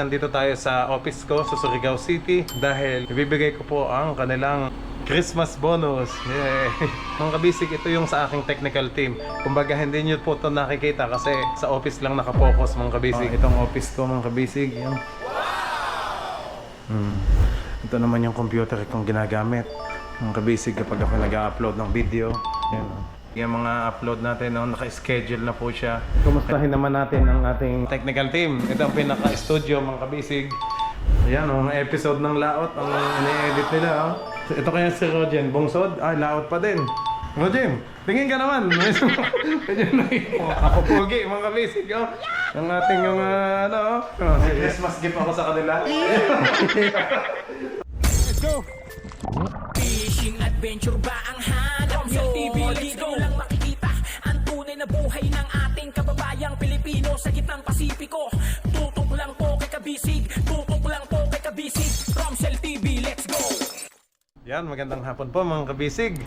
Nandito tayo sa office ko sa Surigao City dahil ibibigay ko po ang kanilang Christmas bonus. Yay! Mga kabisig, ito yung sa aking technical team. Kumbaga hindi nyo po ito nakikita kasi sa office lang nakapokus mga kabisig. Itong office ko mga kabisig. Yan. Ito naman yung computer kong ginagamit mga kabisig kapag ako nag-upload ng video. Yan. Yung mga upload natin, naka-schedule na po siya. Kumustahin naman natin ang ating technical team. Ito ang pinaka-studio mga kabisig. Ayan, mga episode ng laot ang ini-edit nila. Oh. Ito kaya si Rogen, bungsod. Ay, laot pa din. Rogen, tingin ka naman. Ako pogi mga kabisig. Oh. Ang ating yung Christmas gift ako sa kanila. Let's go! Fishing adventure ba ang hanap nyo? TV, dito lang makikita ang tunay na buhay ng ating kababayang Pilipino sa gitnang Pasipiko. Tutok lang po kay Kabisig, tutok lang po kay Kabisig. Romsel TV, let's go! Yan, magandang hapon po mga kabisig.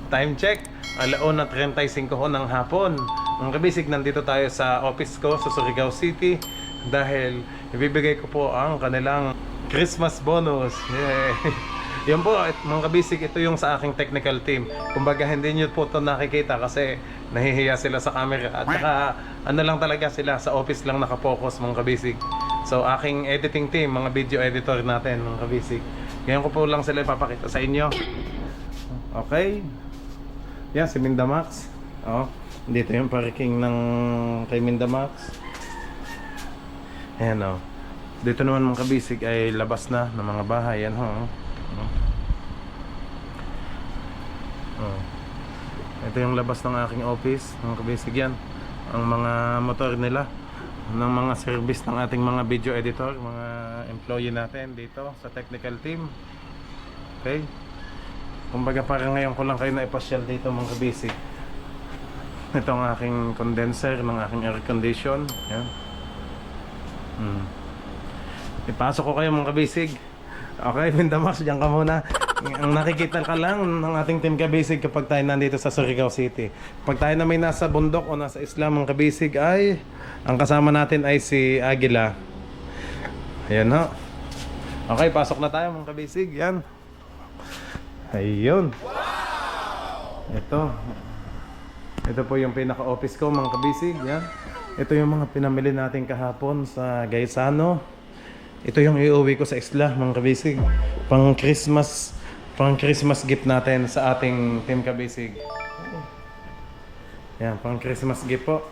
Time check, 1:35 ng hapon. Mga kabisig, nandito tayo sa office ko sa Surigao City dahil ibibigay ko po ang kanilang Christmas bonus. Yay! Yan po, mga kabisig, ito yung sa aking technical team. Kumbaga hindi nyo po ito nakikita kasi nahihiya sila sa camera. At saka ano lang talaga sila, sa office lang nakapokus mga kabisig. So aking editing team, mga video editor natin mga kabisig. Ngayon ko po lang sila ipapakita sa inyo. Okay. Yan, si Mindamax. Oh, dito yung parking ng kay Mindamax. Ayan o. Dito naman mga kabisig ay labas na ng mga bahay. Yan ho. Ito yung labas ng aking office mga kabisig. Yan ang mga motor nila ng mga service ng ating mga video editor, mga employee natin dito sa technical team. Okay, kumbaga parang ngayon ko lang kayo naipasyal dito mga kabisig. Ito ang aking condenser ng aking air condition. Yan. Ipasok ko kayo mga kabisig. Okay, Mindamax, diyan ka muna. Ang nakikita ka lang ng ating team kabisig kapag tayo nandito sa Surigao City. Pag tayo na may nasa bundok o nasa isla mga kabisig ay ang kasama natin ay si Agila. Ayan ho. Okay, pasok na tayo mga kabisig. Yan. Ayun. Ito po yung pinaka-office ko mga kabisig. Yan. Ito yung mga pinamili natin kahapon sa Gaisano. Ito yung iuwi ko sa isla mga kabisig. Pang Christmas gift natin sa ating team kabisig. Yan, pang Christmas gift po.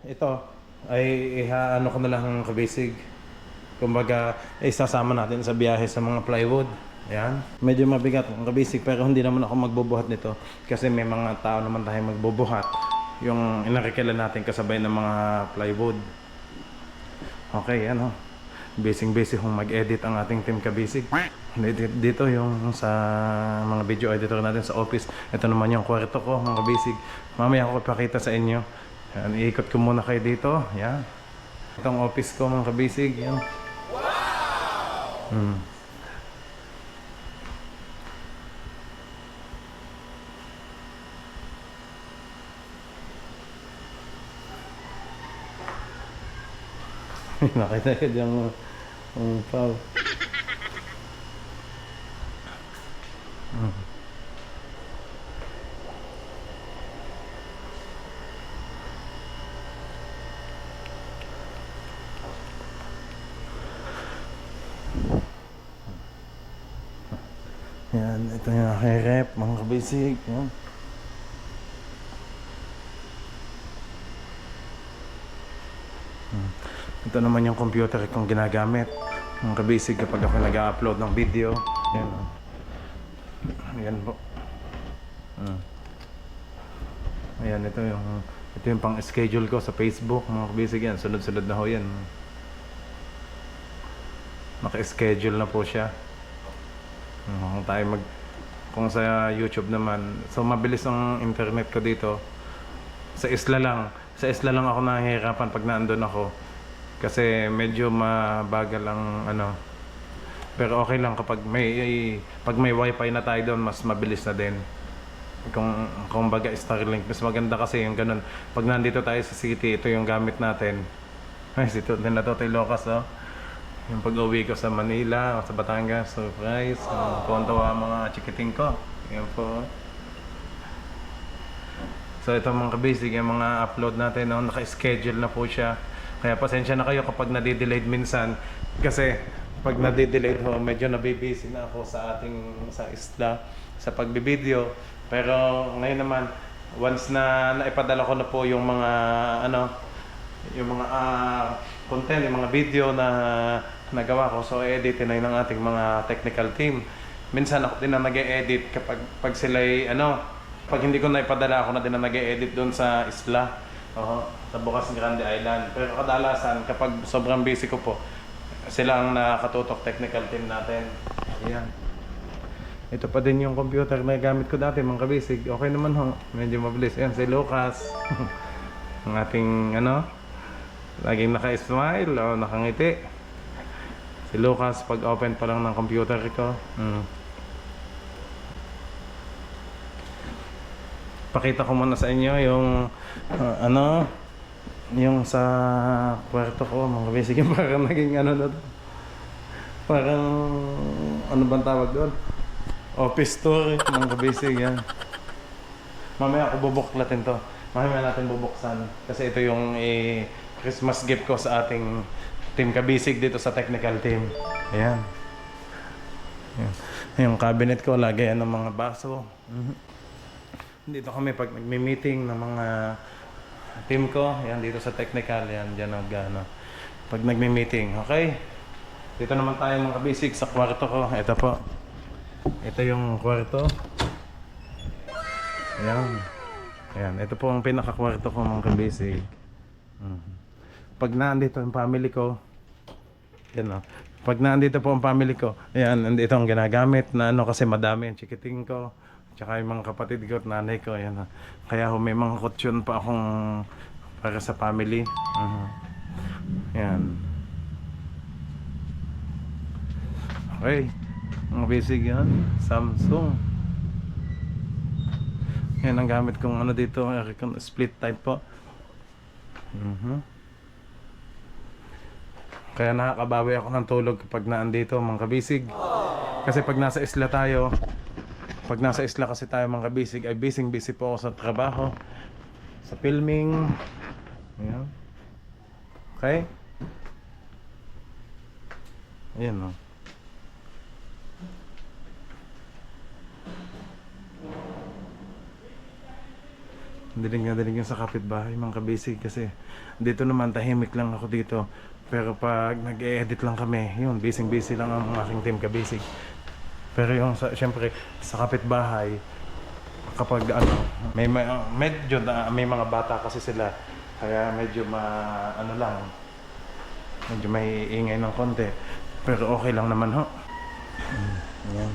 Ito ay ano ko na lang ang kabisig. Kumbaga, isasama natin sa biyahe sa mga plywood. Yan. Medyo mabigat ang kabisig pero hindi naman ako magbubuhat nito kasi may mga tao naman tayo magbubuhat. Yung inarikila natin kasabay ng mga plywood. Okay, ano. Busy kung mag-edit ang ating team kabisig. Dito yung sa mga video editor natin sa office. Ito naman yung kwarto ko mga kabisig. Mamaya ako ipakita sa inyo. Yan, iikot ko muna kayo dito. Yan. Itong office ko mga kabisig. Yan. Wow! Nakita ka dyan ang pao. Yan, ito yung aking rep, mga kabisig. Yan. Ito naman yung computer kong ginagamit mga kabisig kapag ako nag-upload ng video. Yan. Ayan po. Ayan, ito yung pang schedule ko sa Facebook mga kabisig. Yan, sunod-sunod na ho yan. Naka-schedule na po siya. Kung sa YouTube naman, so mabilis ang internet ko dito. Sa isla lang ako nahihirapan pag naandun ako. Kasi medyo mabagal ang ano. Pero okay lang kapag pag may wifi na tayo doon, mas mabilis na din. Kung baga Starlink, mas maganda kasi yung ganun. Pag nandito tayo sa city, ito yung gamit natin. Ay, si din na Totoy Locas, oh. Yung pag-uwi ko sa Manila o sa Batangas, surprise. Tuwan-tuwa mga chikiting ko. Yan po. So ito mga kabisig, yung mga upload natin, no, naka-schedule na po siya. Kaya pasensya na kayo kapag nadidelayed minsan. Kasi pag nadidelayed ho, medyo nabibisi na ako sa isla, sa pagbibideo. Pero ngayon naman, once na naipadala ko na po yung mga content, yung mga video na nagawa ko, so editin na yun ng ating mga technical team. Minsan ako din na nag-e-edit pag sila'y pag hindi ko naipadala, ako na din na nag-e-edit doon sa isla, sa Bukas Grande Island. Pero kadalasan kapag sobrang busy ko po, sila ang nakatutok technical team natin. Ayan. Ito pa din yung computer na gamit ko dati mga kabisig. Okay naman ho, medyo mabilis. Ayan si Lucas. Ang ating laging naka-smile o nakangiti. Si Lucas pag open pa lang ng computer ko. Pakita ko muna sa inyo yung yung sa kwarto ko mga kabisig. Parang naging parang bang tawag doon? Office tour mga kabisig yan. Mamaya ako bubuklatin to. Mamaya natin bubuksan. Kasi ito yung Christmas gift ko sa ating team kabisig dito sa technical team. Ayan. Ayan. Yung cabinet ko, lagay ng mga baso. Dito kami pag nagmi-meeting ng mga team ko. Ayan, dito sa technical. Ayan, dyan pag nagmi-meeting. Okay? Dito naman tayo mga kabisig sa kwarto ko. Ito po. Ito yung kwarto. Ayan. Ayan, ito po ang pinaka-kwarto ko mga kabisig. Pag naandito ang family ko, yan o. Pag naandito po ang family ko, ayan, nandito ang ginagamit na kasi madami ang chikiting ko. Tsaka yung mga kapatid ko at nanay ko, ayan o. Kaya may mga kutsyon pa akong para sa family. Ayan. Okay. Mga basic yan. Samsung. Yan ang gamit kong dito. Split type po. Kaya nakakabawi ako ng tulog kapag naandito mga kabisig. Kasi pag nasa isla tayo, pag nasa isla kasi tayo mga kabisig, ay busy po ako sa trabaho, sa filming. Ayan. Okay? Ayan o. Dilig yung sa kapitbahay mga kabisig kasi dito naman tahimik lang ako dito. Pero pag nag-e-edit lang kami, yun, busy lang ang aking team kabisig. Pero yung syempre sa kapitbahay, kapag medyo may mga bata kasi sila, kaya medyo medyo may ingay ng konti. Pero okay lang naman ho. Ayan.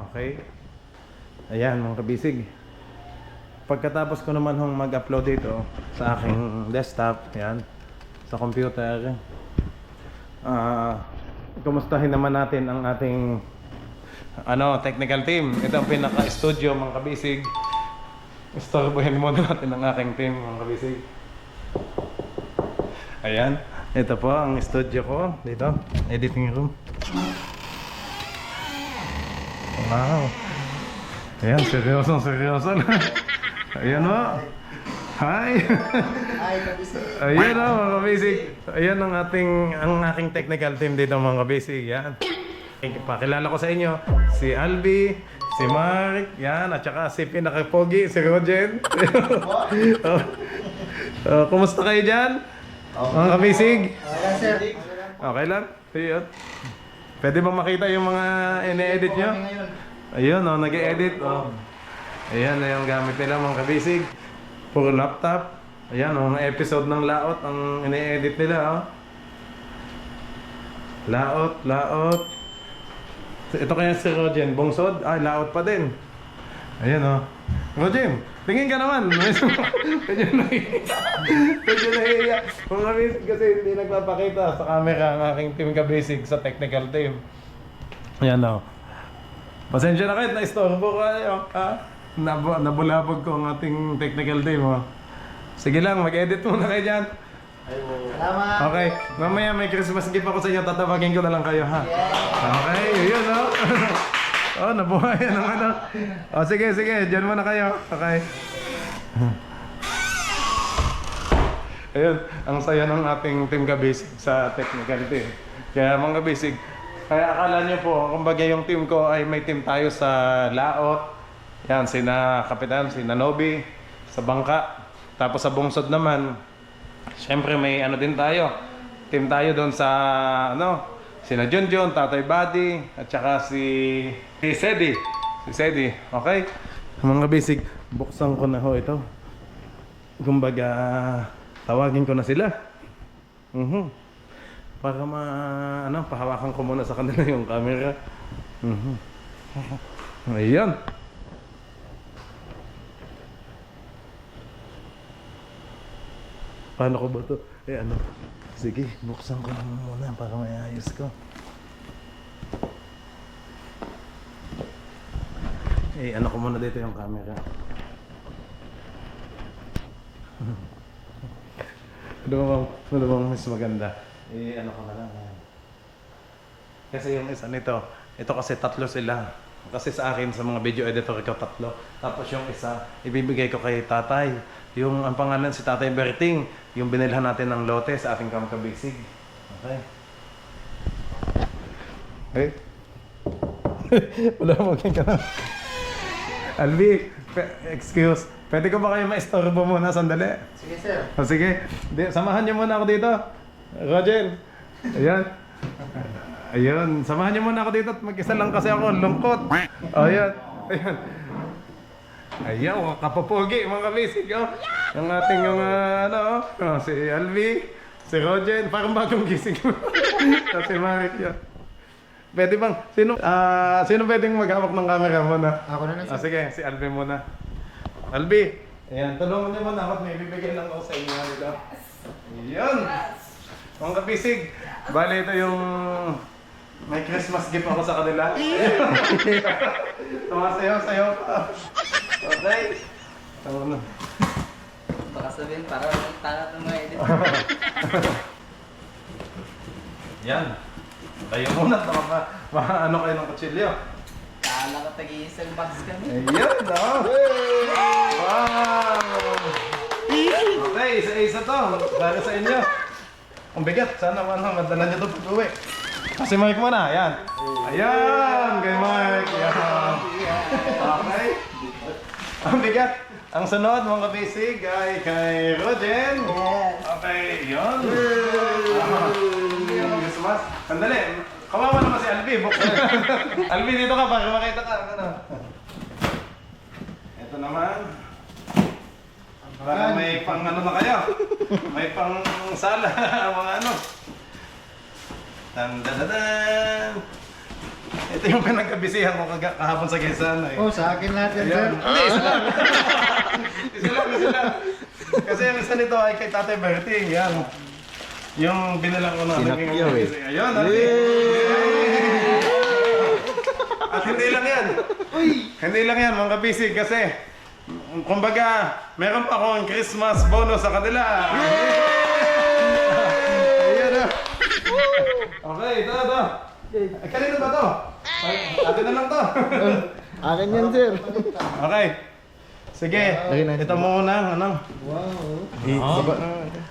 Okay. Ayan mga kabisig. Pagkatapos ko naman mag-upload dito sa aking desktop, yan, sa computer, kumustahin naman natin ang ating technical team. Ito ang pinaka-studio mga kabisig. Istorbohin muna natin ang aking team mga kabisig. Ayan, ito po ang studio ko dito, editing room. Wow. Ayan, seryoso na. Ayan o. Hi! Hi, kabisig. Ayan o mga kabisig. Ayan ang aking technical team dito mga kabisig. Yan. Pakilala ko sa inyo si Albi, si Mark, yan, at saka si pinaka-pogi, si Rogen. Kumusta kayo dyan? Mga kabisig? Ayan, sir. Okay lang? Ayan. Pwede bang makita yung mga ine-edit nyo? Kami ngayon. Ayun o, nag-e-edit o. Ayan na yung gamit nila mga kabisig. Puro laptop. Ayan o, mga episode ng laot ang ine-edit nila o. Laot. Ito kaya si Rogen, bungsod. Ay, laot pa din. Ayan o. Rogen, tingin ka naman. Medyo nahihiya. Mga kabisig kasi hindi nagpapakita sa camera ang aking team kabisig sa technical team. Ayan o. Pasensya na kayo, na-istorbo kayo. Ha? nabulabog ko ang ating technical team, oh. Sige lang, mag-edit muna kayo dyan. Salamat. Okay, mamaya may Christmas gift ako sa inyo, tatawagin ko na lang kayo, ha? Okay, yun, oh. Oh, nabuhay ng ano. Oh, sige, dyan muna kayo. Okay. Ayun, ang saya ng ating team Kabisig sa technical team. Kaya mga Kabisig, kaya akala nyo po, kumbaga yung team ko ay may team tayo sa laot. Yan, sina Kapitan, sina Nobi, sa bangka. Tapos sa bungsod naman, syempre may ano din tayo. Team tayo doon sa, ano, sina Junjun, Tatay Buddy, at saka si Sedi. Si Sedi, okay? Mga Kabisig, buksan ko na ho ito. Kumbaga, tawagin ko na sila. Para pahawakan ko muna sa kanila yung camera. Ayan. Paano ko ba ito? Sige, buksan ko na muna para maayos ko. Ano ko muna dito yung camera. Ano bang mas maganda? Ano ko na lang. Kasi yung isa nito, ito kasi tatlo sila. Kasi sa akin, sa mga video editor ko, tatlo. Tapos yung isa, ibibigay ko kay tatay. Yung ang pangalan si Tatay Berting, yung binilhan natin ng lote sa ating Kabisig. Okay. Hey. Wala mo ka na. Albi, excuse. Pwede ko ba kayo ma-istorbo muna sandali? Sige, sir. O sige, samahan niyo muna ako dito. Roger. Ayan. Ayun, samahan niyo muna ako dito at mag-isa lang kasi ako, lungkot. Ayan. Ayan. Ayan, kapapogi mga Kabisig, oh. Yung ating si Alvi, si Roger, parang bagong gising. Kasi Marik yun. Pwede bang, sino pwedeng maghawak ng camera muna? Ako na lang, sir. Sige, si Alvi muna. Albi, ayan, tulungan niyo muna ako at may bibigyan lang ako sa inyo nito. Ayan. Mga Kabisig, bali ito yung may Christmas gift ako sa kanila. Tumasayaw pa. Okay. Tama na. Baka sabihin, parang tangat ng mga edit. Yan. Tayo muna, ano kayo ng kutsilyo. Kala ko tag-iisang box kami. Ayan, no? Wow! Okay, isa-isa to. Para sa inyo. Ang bigat. Sana madala nyo ito pag-uwi. Kasi Mike mo na, ayan. Ayan, kay Mike. Ayan. Okay. Ang bigat. Ang sunod, mga Kabisig, ay kay Rogen. Okay, yun. Christmas. Sandali. Kawawa naman si Albi. Albi, dito ka para makita ka. Ito naman. Para may pang ano na kayo. May pang sala. Mga ano. Tandadadan. Ito yung pinagkabisihan ko kahapon sa Quezon. Oh, sa akin lahat yan, sir. Hindi, isa lang. Isa lang. Kasi yung isa nito ay kay Tatay Berting. Yan. Yung binalang ko na. Sinakyaw eh. Ayun. At hindi lang yan. Hindi lang yan, mga Kabisig. Kasi, kumbaga, meron pa akong Christmas bonus sa kanila. Ayan na. Okay, ito. Ay, kanino ba to? Atin na lang to. Akin yan, sir. Okay. Sige, ito muna, ano? Wow.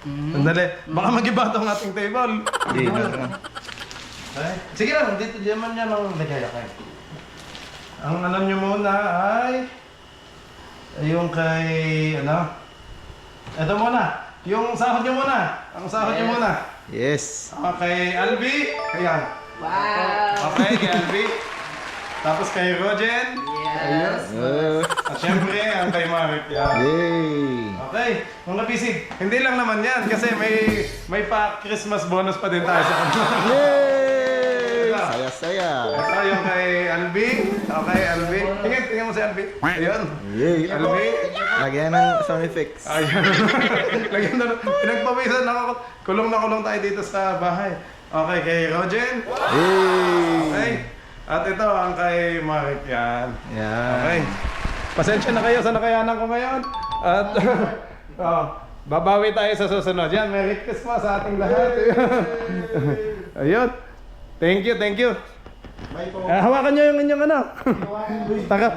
Sandali, baka mag-iba itong ating table. Sige lang, dito naman yan ang ligaya kayo. Ang alam nyo muna ay yung kay, ito muna, yung sahod nyo muna. Ang sahod nyo muna. Yes. Okay, Albi, ayan. Wow! Okay, kay Albi. Tapos kay Rogen. Yes! At syempre, ang kay Marik. Yan. Yay! Okay, mga Kabisig, hindi lang naman yan kasi may pa Christmas bonus pa din tayo sa kanila. Yay! Ito. Saya-saya. Ito yung kay Albi. Okay, Albi. Tingnan mo si Albi. Ayun. Yay! Albi. Lagyan ng sound effects. Ayun. Lagyan na. Pinagpawisan ako. Kulong na kulong tayo dito sa bahay. Okay, kay Rogen. Yay! Okay. At ito ang kay Marik. Yan. Yan. Okay. Pasensya na kayo sa nakayanan ko ngayon. At babawi tayo sa susunod. Yan, Merry Christmas sa ating lahat. Ayun. Thank you, thank you. Hawakan nyo yung inyong ano. Taka.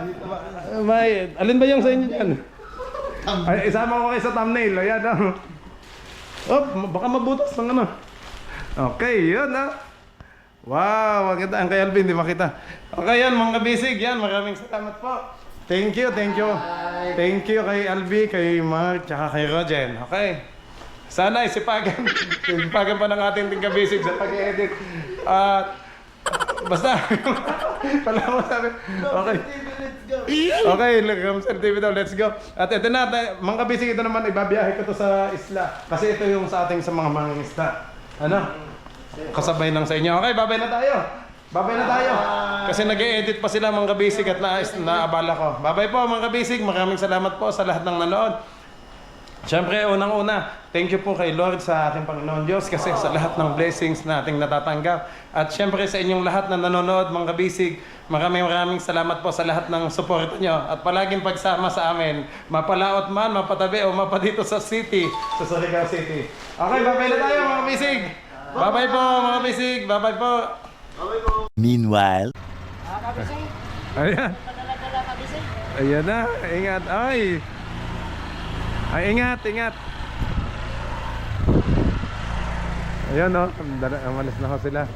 Alin ba yung sa inyo dyan? Ay, isama ko kayo sa thumbnail. Ayan, baka mabutas ng ano. Okay, yun Wow, maganda. Ang kay Alvin, di makita. Okay, yan mga kabisig. Yan, maraming salamat po. Thank you, thank you. Thank you kay Alvi, kay Mark, tsaka kay Rogen. Okay. Sana isipagan. Isipagan pa ng ating kabisig sa pag-edit. Basta. Pala mo sabi. Okay. Okay, Ramsel TV daw. Let's go. At ito na, mga kabisig, ito naman, ibabiyahe ko to sa isla. Kasi ito yung sa ating sa mga mangingisda. Ano? Kasabay lang sa inyo. Okay, babay na tayo. Babay na tayo. Kasi nag-e-edit pa sila mga kabisig at naabala ko. Babay po mga kabisig. Maraming salamat po sa lahat ng nanood. Siyempre, unang-una, thank you po kay Lord sa ating Panginoon Diyos kasi sa lahat ng blessings na ating natatanggap. At siyempre sa inyong lahat na nanonood mga kabisig, maraming salamat po sa lahat ng support nyo. At palaging pagsama sa amin, mapalaot man, mapatabi o mapadito sa city, sa Surigao City. Okay, babay na tayo mga kabisig. Bye-bye po mga bisig. Bye-bye po. Meanwhile, Ayan. Ayan na. Ingat. Ay, ingat. Ayan o. Umalis na ho sila.